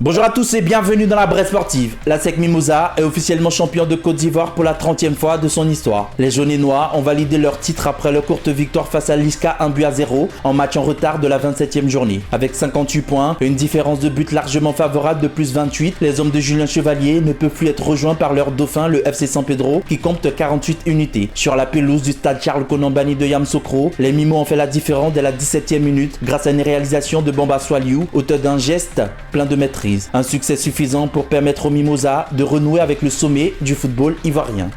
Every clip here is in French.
Bonjour à tous et bienvenue dans la Brève sportive. La SEC Mimosas est officiellement champion de Côte d'Ivoire pour la 30e fois de son histoire. Les jaunes et noirs ont validé leur titre après leur courte victoire face à l'ISCA 1-0 en match en retard de la 27e journée. Avec 58 points et une différence de but largement favorable de plus 28, les hommes de Julien Chevalier ne peuvent plus être rejoints par leur dauphin, le FC San Pedro, qui compte 48 unités. Sur la pelouse du stade Charles Konan-Banny de Yamoussoukro, les Mimos ont fait la différence dès la 17e minute grâce à une réalisation de Bamba Swaliou, auteur d'un geste plein de maîtrise. Un succès suffisant pour permettre aux Mimosas de renouer avec le sommet du football ivoirien.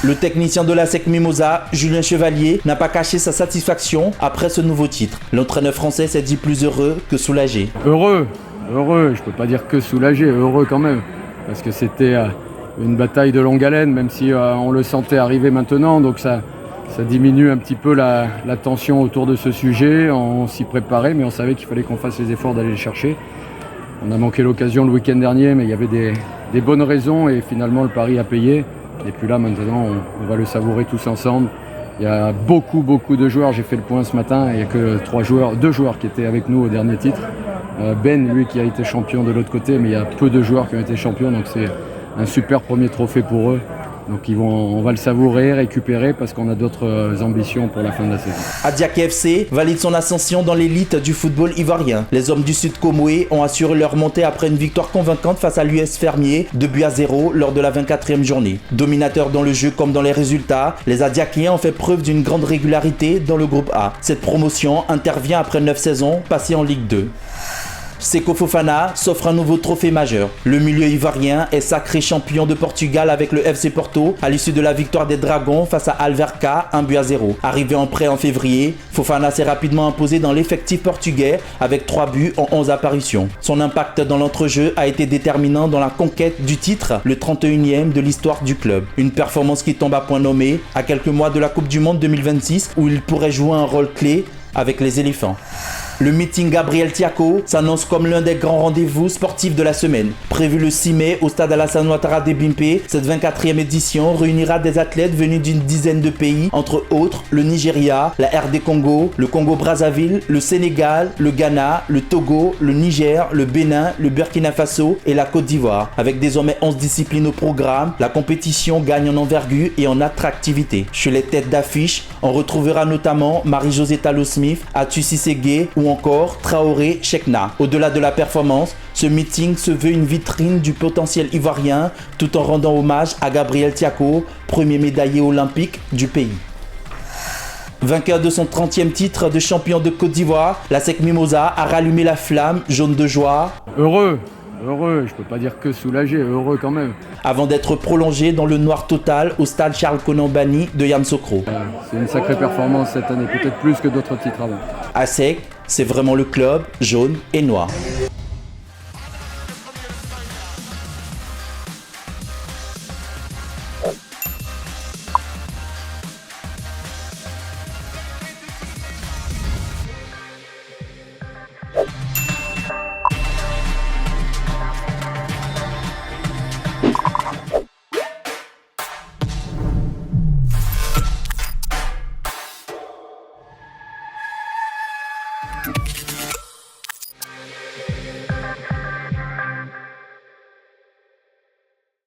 Le technicien de la SEC Mimosas, Julien Chevalier, n'a pas caché sa satisfaction après ce nouveau titre. L'entraîneur français s'est dit plus heureux que soulagé. Heureux, je peux pas dire que soulagé, heureux quand même. Parce que c'était une bataille de longue haleine, même si on le sentait arriver maintenant. Donc ça diminue un petit peu la tension autour de ce sujet. On s'y préparait, mais on savait qu'il fallait qu'on fasse les efforts d'aller le chercher. On a manqué l'occasion le week-end dernier, mais il y avait des bonnes raisons et finalement le pari a payé. Et puis là maintenant on va le savourer tous ensemble. Il y a beaucoup de joueurs, j'ai fait le point ce matin, il n'y a que deux joueurs qui étaient avec nous au dernier titre. Ben, lui qui a été champion de l'autre côté, mais il y a peu de joueurs qui ont été champions, donc c'est un super premier trophée pour eux. Donc on va le savourer, récupérer parce qu'on a d'autres ambitions pour la fin de la saison. Adiaké FC valide son ascension dans l'élite du football ivoirien. Les hommes du Sud Comoé ont assuré leur montée après une victoire convaincante face à l'US Fermier, 2-0 lors de la 24e journée. Dominateurs dans le jeu comme dans les résultats, les Adiakéens ont fait preuve d'une grande régularité dans le groupe A. Cette promotion intervient après 9 saisons passées en Ligue 2. Seko Fofana s'offre un nouveau trophée majeur. Le milieu ivoirien est sacré champion de Portugal avec le FC Porto à l'issue de la victoire des Dragons face à Alverca 1-0. Arrivé en prêt en février, Fofana s'est rapidement imposé dans l'effectif portugais avec 3 buts en 11 apparitions. Son impact dans l'entrejeu a été déterminant dans la conquête du titre, le 31e de l'histoire du club. Une performance qui tombe à point nommé à quelques mois de la Coupe du Monde 2026 où il pourrait jouer un rôle clé avec les éléphants. Le meeting Gabriel Thiako s'annonce comme l'un des grands rendez-vous sportifs de la semaine. Prévu le 6 mai au stade Alassane Ouattara de Bimpe, cette 24e édition réunira des athlètes venus d'une dizaine de pays, entre autres le Nigeria, la RD Congo, le Congo-Brazzaville, le Sénégal, le Ghana, le Togo, le Niger, le Bénin, le Burkina Faso et la Côte d'Ivoire. Avec désormais 11 disciplines au programme, la compétition gagne en envergure et en attractivité. Chez les têtes d'affiche, on retrouvera notamment Marie-Josée Tallo-Smith, Atussi Ségué ou encore Traoré Chekna. Au-delà de la performance, ce meeting se veut une vitrine du potentiel ivoirien tout en rendant hommage à Gabriel Thiako, premier médaillé olympique du pays. Vainqueur de son 30e titre de champion de Côte d'Ivoire, la SEC Mimosas a rallumé la flamme jaune de joie. Heureux, je peux pas dire que soulagé, heureux quand même. Avant d'être prolongé dans le noir total au stade Charles Konan-Banny de Yamoussoukro. C'est une sacrée performance cette année, peut-être plus que d'autres titres avant. À SEC, c'est vraiment le club jaune et noir.